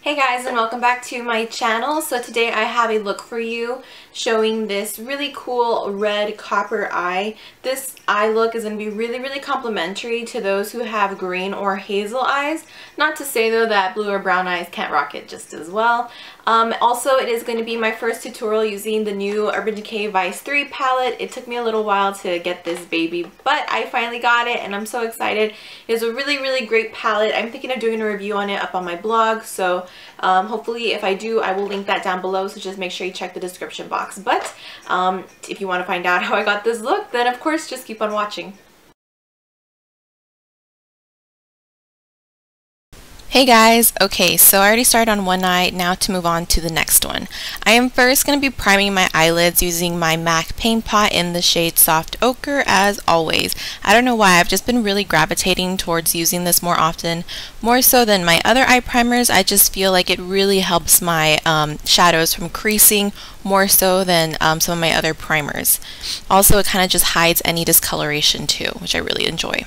Hey guys, and welcome back to my channel. So today I have a look for you showing this really cool red copper eye. This eye look is going to be really complimentary to those who have green or hazel eyes. Not to say though that blue or brown eyes can't rock it just as well. Also, it is going to be my first tutorial using the new Urban Decay Vice 3 palette. It took me a little while to get this baby, but I finally got it and I'm so excited. It's a really great palette. I'm thinking of doing a review on it up on my blog, so hopefully if I do, I will link that down below, so just make sure you check the description box. But if you want to find out how I got this look, then of course just keep on watching. Hey guys, okay, so I already started on one eye, now to move on to the next one. I am first going to be priming my eyelids using my MAC Paint Pot in the shade Soft Ochre as always. I don't know why, I've just been really gravitating towards using this more often, more so than my other eye primers. I just feel like it really helps my shadows from creasing more so than some of my other primers. Also, it kind of just hides any discoloration too, which I really enjoy.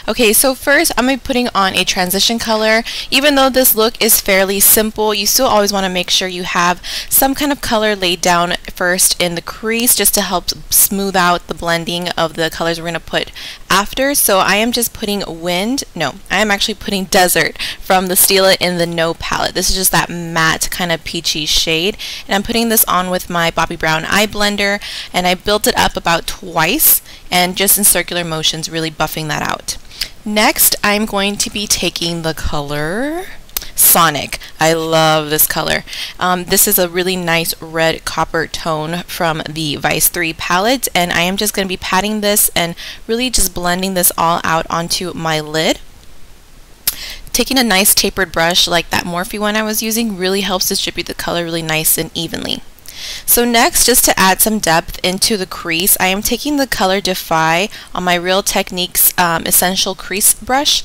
Okay, so first I'm going to be putting on a transition color. Even though this look is fairly simple, you still always want to make sure you have some kind of color laid down first in the crease just to help smooth out the blending of the colors we're going to put after. So I am just putting I am actually putting Desert from the Steal It in the No palette. This is just that matte kind of peachy shade, and I'm putting this on with my Bobbi Brown eye blender, and I built it up about twice and just in circular motions, really buffing that out. Next, I'm going to be taking the color Sonic. I love this color. This is a really nice red copper tone from the Vice 3 palette, and I am just going to be patting this and really just blending this all out onto my lid. Taking a nice tapered brush like that Morphe one I was using really helps distribute the color really nice and evenly. So next, just to add some depth into the crease, I am taking the color Defy on my Real Techniques Essential Crease Brush.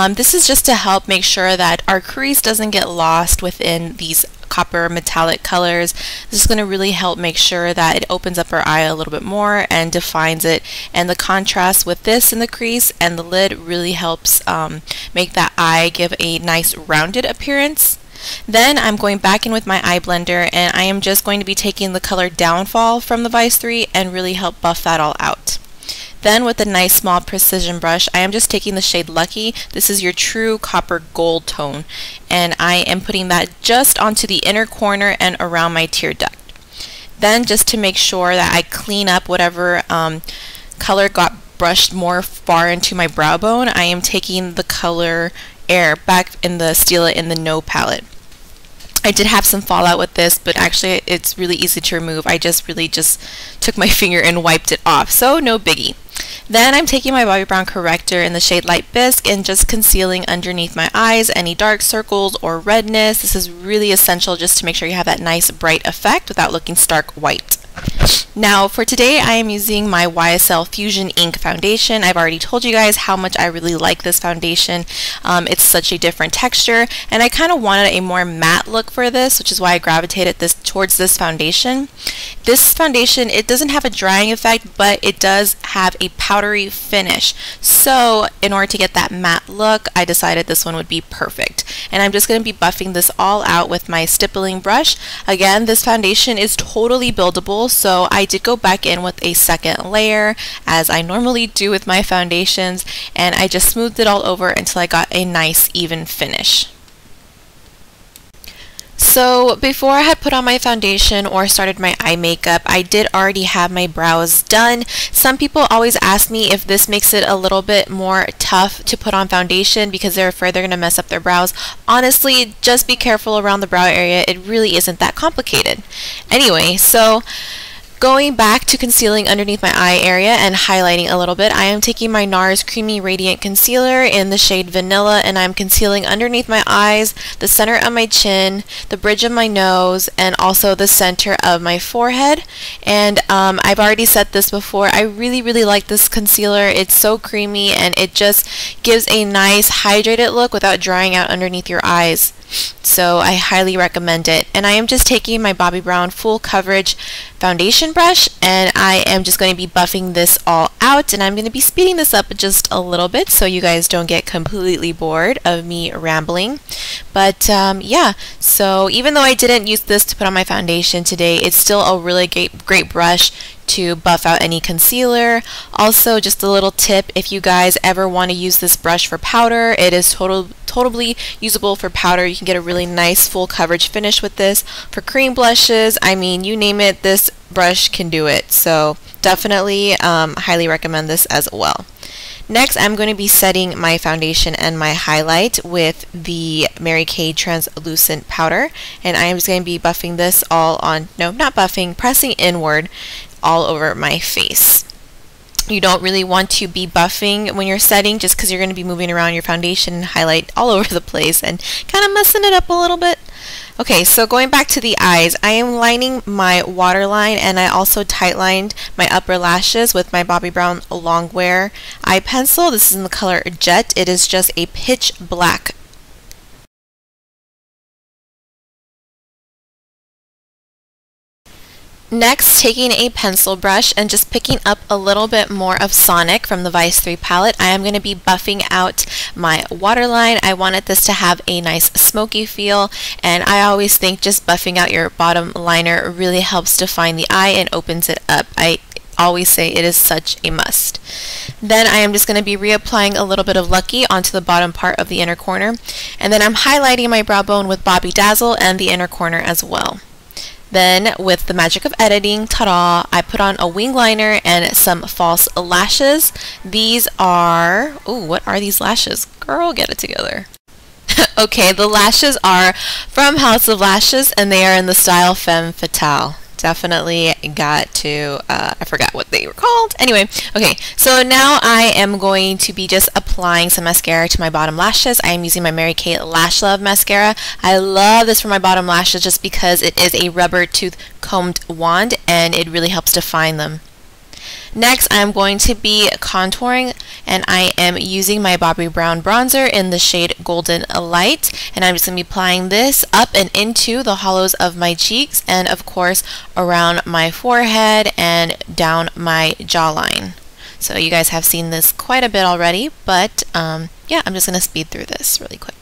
This is just to help make sure that our crease doesn't get lost within these copper metallic colors. This is going to really help make sure that it opens up our eye a little bit more and defines it, and the contrast with this in the crease and the lid really helps make that eye give a nice rounded appearance. Then I'm going back in with my eye blender, and I am just going to be taking the color Downfall from the Vice 3 and really help buff that all out. Then with a nice small precision brush, I am just taking the shade Lucky. This is your true copper gold tone, and I am putting that just onto the inner corner and around my tear duct. Then, just to make sure that I clean up whatever color got brushed more far into my brow bone, I am taking the color Air back in the Steal It in the No palette. I did have some fallout with this, but actually it's really easy to remove. I just took my finger and wiped it off, so no biggie. Then I'm taking my Bobbi Brown corrector in the shade Light Bisque and just concealing underneath my eyes any dark circles or redness. This is really essential just to make sure you have that nice bright effect without looking stark white. Now for today, I am using my YSL Fusion Ink foundation. I've already told you guys how much I really like this foundation. It's such a different texture, and I kind of wanted a more matte look for this, which is why I gravitated towards this foundation. This foundation, it doesn't have a drying effect, but it does have a powdery finish. So in order to get that matte look, I decided this one would be perfect. And I'm just going to be buffing this all out with my stippling brush. Again, this foundation is totally buildable, so I did go back in with a second layer as I normally do with my foundations, and I just smoothed it all over until I got a nice even finish. So before I had put on my foundation or started my eye makeup, I did already have my brows done. Some people always ask me if this makes it a little bit more tough to put on foundation because they're afraid they're going to mess up their brows. Honestly, just be careful around the brow area. It really isn't that complicated. Anyway, so going back to concealing underneath my eye area and highlighting a little bit, I am taking my NARS Creamy Radiant Concealer in the shade Vanilla, and I'm concealing underneath my eyes, the center of my chin, the bridge of my nose, and also the center of my forehead. And I've already said this before, I really like this concealer. It's so creamy and it just gives a nice hydrated look without drying out underneath your eyes. So I highly recommend it. And I am just taking my Bobbi Brown Full Coverage foundation brush, and I am just going to be buffing this all out, and I'm going to be speeding this up just a little bit so you guys don't get completely bored of me rambling. But yeah, so even though I didn't use this to put on my foundation today, it's still a really great brush to buff out any concealer. Also, just a little tip, if you guys ever want to use this brush for powder, it is totally usable for powder. You can get a really nice full coverage finish with this. For cream blushes, I mean, you name it, this brush can do it. So definitely highly recommend this as well. Next, I'm going to be setting my foundation and my highlight with the Mary Kay translucent powder, and I am just going to be buffing this all on, no, not buffing, pressing inward all over my face. You don't really want to be buffing when you're setting, just because you're going to be moving around your foundation and highlight all over the place and kind of messing it up a little bit. Okay, so going back to the eyes, I am lining my waterline, and I also tight lined my upper lashes with my Bobbi Brown Longwear eye pencil. This is in the color Jet. It is just a pitch black. Next, taking a pencil brush and just picking up a little bit more of Sonic from the Vice 3 palette, I am going to be buffing out my waterline. I wanted this to have a nice smoky feel, and I always think just buffing out your bottom liner really helps define the eye and opens it up. I always say it is such a must. Then I am just going to be reapplying a little bit of Lucky onto the bottom part of the inner corner, and then I'm highlighting my brow bone with Bobbi Dazzle and the inner corner as well. Then, with the magic of editing, ta-da, I put on a wing liner and some false lashes. These are, ooh, what are these lashes? Girl, get it together. Okay, the lashes are from House of Lashes, and they are in the style Femme Fatale. Definitely got to, I forgot what they were called. Anyway, okay, so now I am going to be just applying some mascara to my bottom lashes. I am using my Mary Kay Lash Love mascara. I love this for my bottom lashes just because it is a rubber tooth combed wand, and it really helps define them. Next, I'm going to be contouring, and I am using my Bobbi Brown bronzer in the shade Golden Light, and I'm just going to be applying this up and into the hollows of my cheeks, and of course around my forehead and down my jawline. So you guys have seen this quite a bit already, but yeah, I'm just going to speed through this really quick.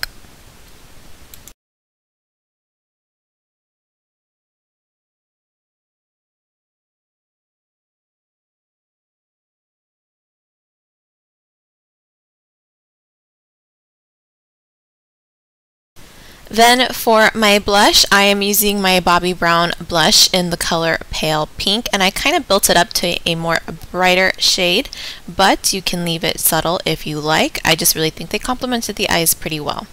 Then for my blush, I am using my Bobbi Brown blush in the color Pale Pink, and I kind of built it up to a more brighter shade, but you can leave it subtle if you like. I just really think they complemented the eyes pretty well.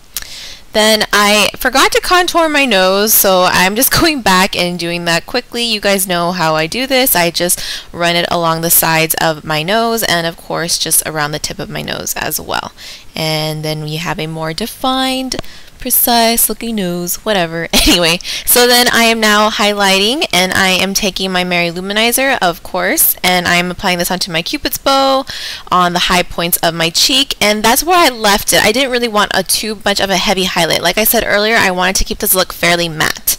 Then I forgot to contour my nose, so I'm just going back and doing that quickly. You guys know how I do this. I just run it along the sides of my nose, and of course just around the tip of my nose as well. And then we have a more defined, precise looking nose, whatever. Anyway, so then I am now highlighting, and I am taking my Mary Luminizer, of course, and I am applying this onto my Cupid's bow on the high points of my cheek, and that's where I left it. I didn't really want too much of a heavy highlight. Like I said earlier, I wanted to keep this look fairly matte.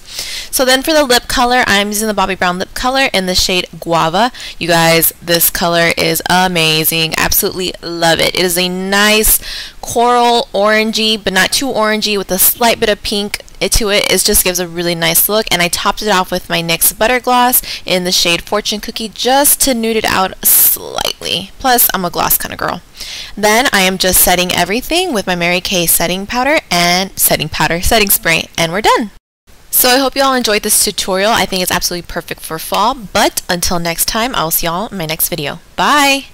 So then for the lip color, I'm using the Bobbi Brown lip color in the shade Guava. You guys, this color is amazing. Absolutely love it. It is a nice coral orangey, but not too orangey, with a slight bit of pink to it. It just gives a really nice look, and I topped it off with my NYX Butter Gloss in the shade Fortune Cookie just to nude it out slightly. Plus, I'm a gloss kind of girl. Then I am just setting everything with my Mary Kay setting spray, and we're done. So I hope you all enjoyed this tutorial. I think it's absolutely perfect for fall, but until next time, I'll see y'all in my next video. Bye!